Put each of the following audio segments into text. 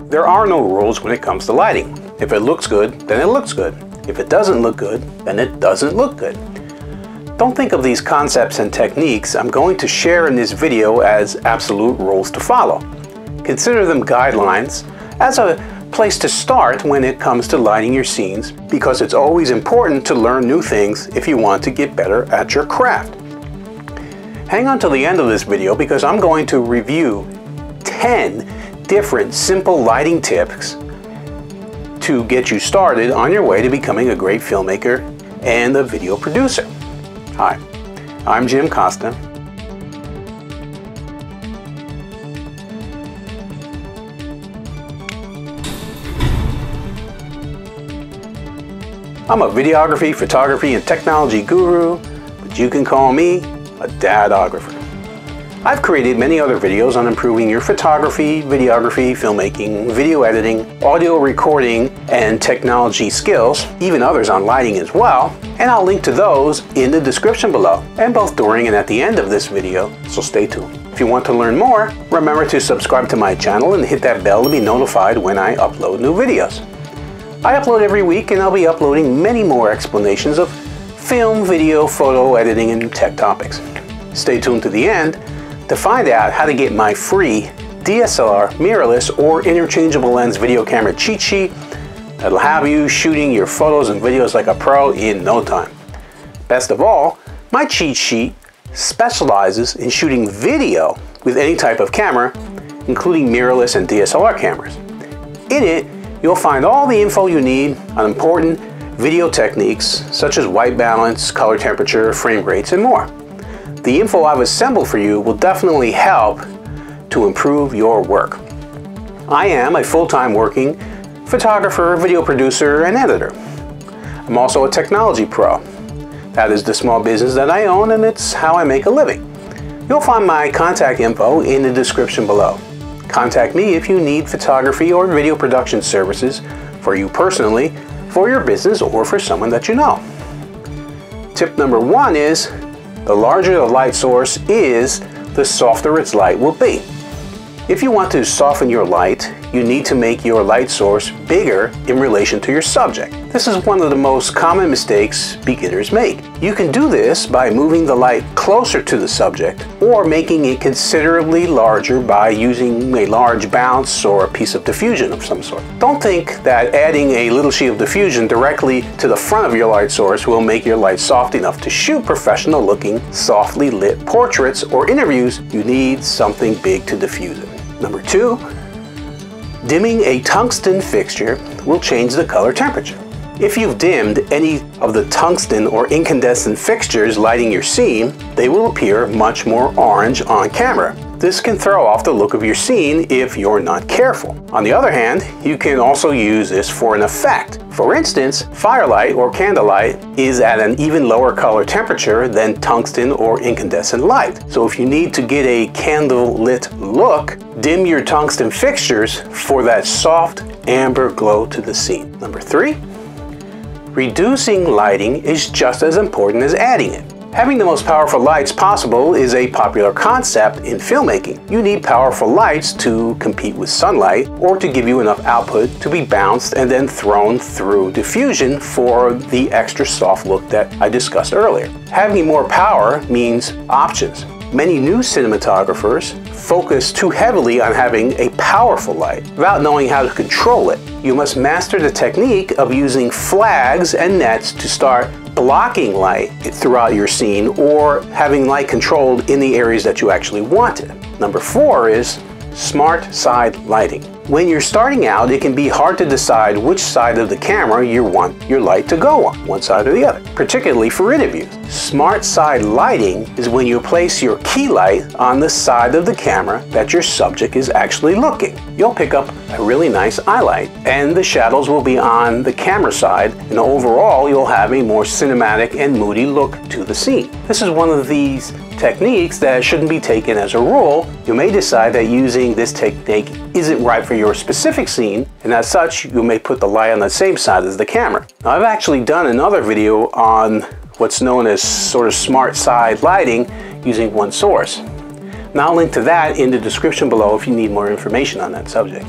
There are no rules when it comes to lighting. If it looks good, then it looks good. If it doesn't look good, then it doesn't look good. Don't think of these concepts and techniques I'm going to share in this video as absolute rules to follow. Consider them guidelines as a place to start when it comes to lighting your scenes, because it's always important to learn new things if you want to get better at your craft. Hang on till the end of this video because I'm going to review 10 different simple lighting tips to get you started on your way to becoming a great filmmaker and a video producer. Hi, I'm Jim Costa. I'm a videography, photography, and technology guru, but you can call me a dadographer. I've created many other videos on improving your photography, videography, filmmaking, video editing, audio recording, and technology skills, even others on lighting as well, and I'll link to those in the description below, and both during and at the end of this video, so stay tuned. If you want to learn more, remember to subscribe to my channel and hit that bell to be notified when I upload new videos. I upload every week, and I'll be uploading many more explanations of film, video, photo, editing, and tech topics. Stay tuned to the end to find out how to get my free DSLR, mirrorless, or interchangeable lens video camera cheat sheet that'll have you shooting your photos and videos like a pro in no time. Best of all, my cheat sheet specializes in shooting video with any type of camera, including mirrorless and DSLR cameras. In it, you'll find all the info you need on important video techniques such as white balance, color temperature, frame rates, and more. The info I've assembled for you will definitely help to improve your work. I am a full-time working photographer, video producer, and editor. I'm also a technology pro. That is the small business that I own, and it's how I make a living. You'll find my contact info in the description below. Contact me if you need photography or video production services for you personally, for your business, or for someone that you know. Tip number 1 is, the larger the light source is, the softer its light will be. If you want to soften your light, you need to make your light source bigger in relation to your subject. This is one of the most common mistakes beginners make. You can do this by moving the light closer to the subject or making it considerably larger by using a large bounce or a piece of diffusion of some sort. Don't think that adding a little sheet of diffusion directly to the front of your light source will make your light soft enough to shoot professional looking, softly lit portraits or interviews. You need something big to diffuse it. Number 2, dimming a tungsten fixture will change the color temperature. If you've dimmed any of the tungsten or incandescent fixtures lighting your scene, they will appear much more orange on camera. This can throw off the look of your scene if you're not careful. On the other hand, you can also use this for an effect. For instance, firelight or candlelight is at an even lower color temperature than tungsten or incandescent light. So if you need to get a candle-lit look, dim your tungsten fixtures for that soft amber glow to the scene. Number 3, reducing lighting is just as important as adding it. Having the most powerful lights possible is a popular concept in filmmaking. You need powerful lights to compete with sunlight or to give you enough output to be bounced and then thrown through diffusion for the extra soft look that I discussed earlier. Having more power means options. Many new cinematographers focus too heavily on having a powerful light without knowing how to control it. You must master the technique of using flags and nets to start blocking light throughout your scene or having light controlled in the areas that you actually want it. Number 4 is smart side lighting. When you're starting out, it can be hard to decide which side of the camera you want your light to go on, one side or the other, particularly for interviews. Smart side lighting is when you place your key light on the side of the camera that your subject is actually looking. You'll pick up a really nice eye light, and the shadows will be on the camera side, and overall you'll have a more cinematic and moody look to the scene. This is one of these techniques that shouldn't be taken as a rule. You may decide that using this technique isn't right for your specific scene, and as such you may put the light on the same side as the camera. Now, I've actually done another video on what's known as sort of smart side lighting using one source. Now I'll link to that in the description below if you need more information on that subject.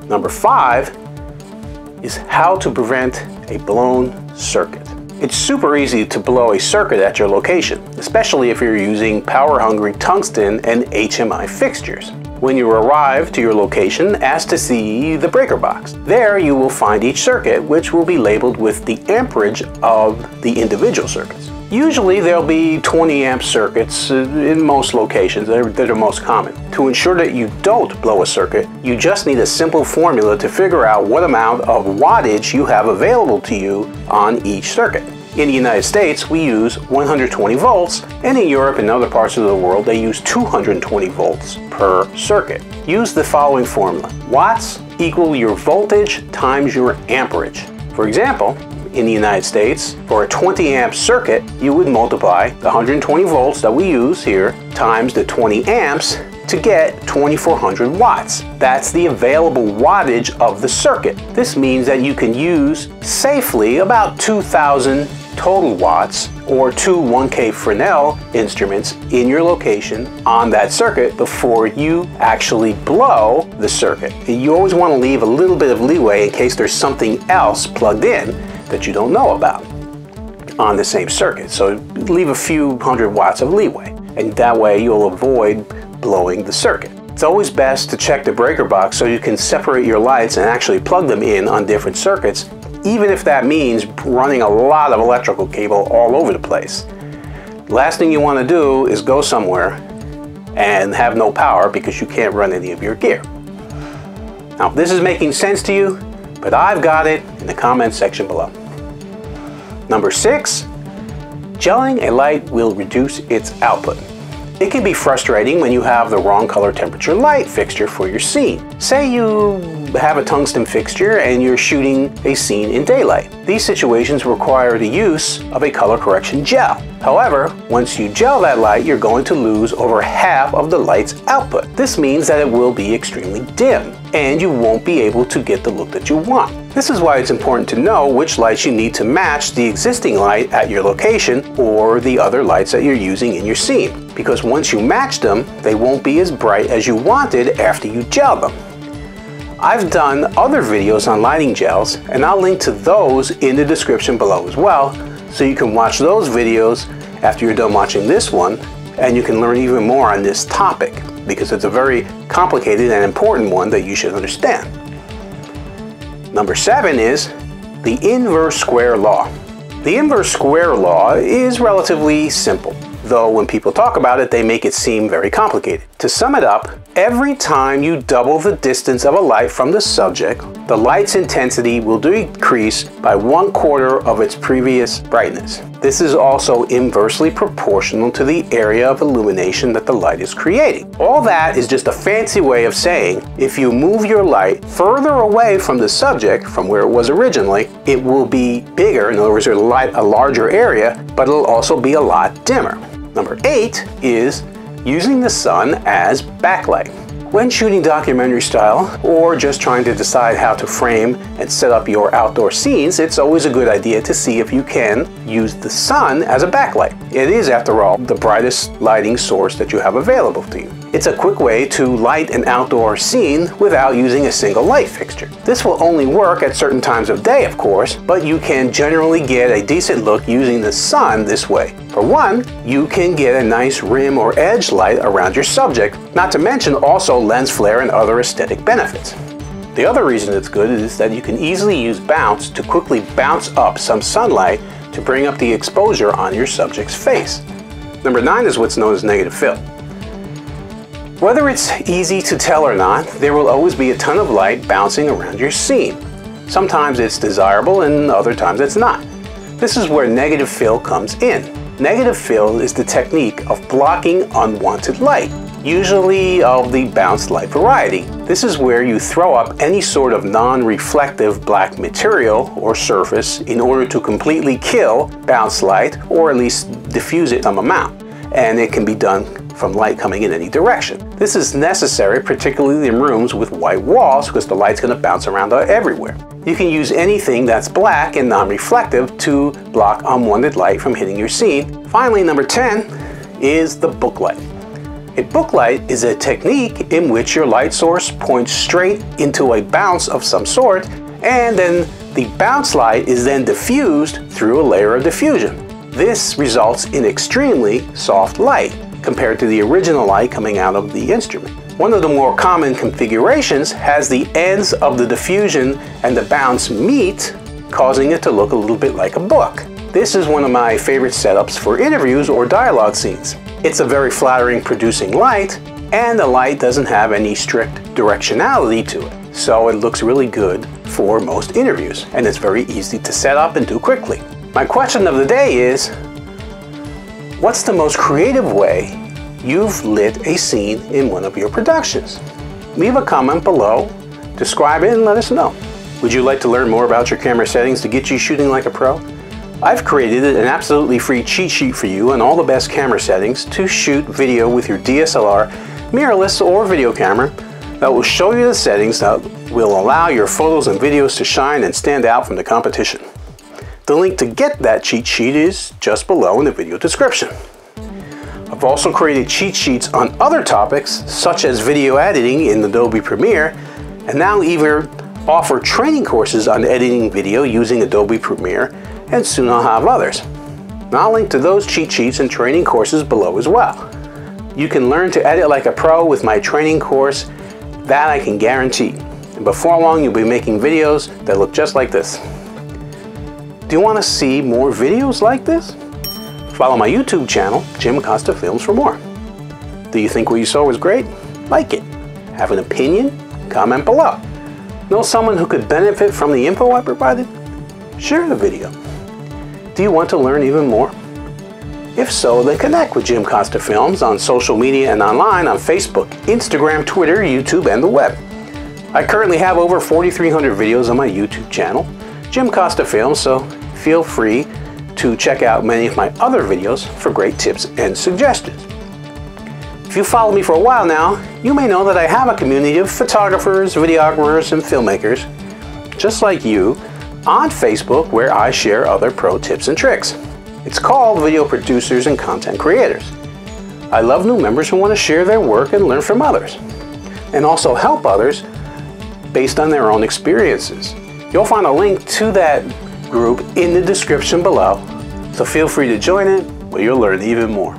Number 5 is how to prevent a blown circuit. It's super easy to blow a circuit at your location, especially if you're using power-hungry tungsten and HMI fixtures. When you arrive to your location, ask to see the breaker box. There you will find each circuit, which will be labeled with the amperage of the individual circuits. Usually there'll be 20 amp circuits in most locations. They're the most common. To ensure that you don't blow a circuit, you just need a simple formula to figure out what amount of wattage you have available to you on each circuit. In the United States, we use 120 volts, and in Europe and other parts of the world, they use 220 volts per circuit. Use the following formula. Watts equal your voltage times your amperage. For example, in the United States, for a 20 amp circuit, you would multiply the 120 volts that we use here times the 20 amps to get 2400 watts. That's the available wattage of the circuit. This means that you can use safely about 2000 total watts or 2 1K Fresnel instruments in your location on that circuit before you actually blow the circuit. You always want to leave a little bit of leeway in case there's something else plugged in that you don't know about on the same circuit. So leave a few hundred watts of leeway, and that way you'll avoid blowing the circuit. It's always best to check the breaker box so you can separate your lights and actually plug them in on different circuits, even if that means running a lot of electrical cable all over the place. Last thing you want to do is go somewhere and have no power because you can't run any of your gear. Now, if this is making sense to you, but I've got it in the comment section below. Number 6, gelling a light will reduce its output. It can be frustrating when you have the wrong color temperature light fixture for your scene. Say you have a tungsten fixture and you're shooting a scene in daylight. These situations require the use of a color correction gel. However, once you gel that light, you're going to lose over half of the light's output. This means that it will be extremely dim, and you won't be able to get the look that you want. This is why it's important to know which lights you need to match the existing light at your location or the other lights that you're using in your scene. Because once you match them, they won't be as bright as you wanted after you gel them. I've done other videos on lighting gels, and I'll link to those in the description below as well, so you can watch those videos after you're done watching this one, and you can learn even more on this topic, because it's a very complicated and important one that you should understand. Number 7 is the inverse square law. The inverse square law is relatively simple, though when people talk about it, they make it seem very complicated. To sum it up, every time you double the distance of a light from the subject, the light's intensity will decrease by 1/4 of its previous brightness. This is also inversely proportional to the area of illumination that the light is creating. All that is just a fancy way of saying if you move your light further away from the subject from where it was originally, it will be bigger. In other words, it'll light a larger area, but it'll also be a lot dimmer. Number 8 is using the sun as backlight. When shooting documentary style or just trying to decide how to frame and set up your outdoor scenes, it's always a good idea to see if you can use the sun as a backlight. It is, after all, the brightest lighting source that you have available to you. It's a quick way to light an outdoor scene without using a single light fixture. This will only work at certain times of day, of course, but you can generally get a decent look using the sun this way. For one, you can get a nice rim or edge light around your subject, not to mention also lens flare and other aesthetic benefits. The other reason it's good is that you can easily use bounce to quickly bounce up some sunlight to bring up the exposure on your subject's face. Number 9 is what's known as negative fill. Whether it's easy to tell or not, there will always be a ton of light bouncing around your scene. Sometimes it's desirable and other times it's not. This is where negative fill comes in. Negative fill is the technique of blocking unwanted light, usually of the bounced light variety. This is where you throw up any sort of non-reflective black material or surface in order to completely kill bounced light, or at least diffuse it some amount. And it can be done from light coming in any direction. This is necessary, particularly in rooms with white walls, because the light's going to bounce around everywhere. You can use anything that's black and non-reflective to block unwanted light from hitting your scene. Finally, number 10 is the book light. A booklight is a technique in which your light source points straight into a bounce of some sort, and then the bounce light is then diffused through a layer of diffusion. This results in extremely soft light compared to the original light coming out of the instrument. One of the more common configurations has the ends of the diffusion and the bounce meet, causing it to look a little bit like a book. This is one of my favorite setups for interviews or dialogue scenes. It's a very flattering producing light, and the light doesn't have any strict directionality to it. So it looks really good for most interviews, and it's very easy to set up and do quickly. My question of the day is, what's the most creative way you've lit a scene in one of your productions? Leave a comment below, describe it, and let us know. Would you like to learn more about your camera settings to get you shooting like a pro? I've created an absolutely free cheat sheet for you on all the best camera settings to shoot video with your DSLR, mirrorless, or video camera that will show you the settings that will allow your photos and videos to shine and stand out from the competition. The link to get that cheat sheet is just below in the video description. I've also created cheat sheets on other topics such as video editing in Adobe Premiere, and now even offer training courses on editing video using Adobe Premiere, and soon I'll have others. I'll link to those cheat sheets and training courses below as well. You can learn to edit like a pro with my training course, that I can guarantee. And before long you'll be making videos that look just like this. Do you want to see more videos like this? Follow my YouTube channel, Jim Costa Films, for more. Do you think what you saw was great? Like it. Have an opinion? Comment below. Know someone who could benefit from the info I provided? Share the video. Do you want to learn even more? If so, then connect with Jim Costa Films on social media and online on Facebook, Instagram, Twitter, YouTube, and the web. I currently have over 4,300 videos on my YouTube channel, Jim Costa Films, so feel free to check out many of my other videos for great tips and suggestions. If you follow me for a while now, you may know that I have a community of photographers, videographers, and filmmakers, just like you, on Facebook, where I share other pro tips and tricks. It's called Video Producers and Content Creators. I love new members who want to share their work and learn from others, and also help others based on their own experiences. You'll find a link to that group in the description below, so feel free to join it where you'll learn even more.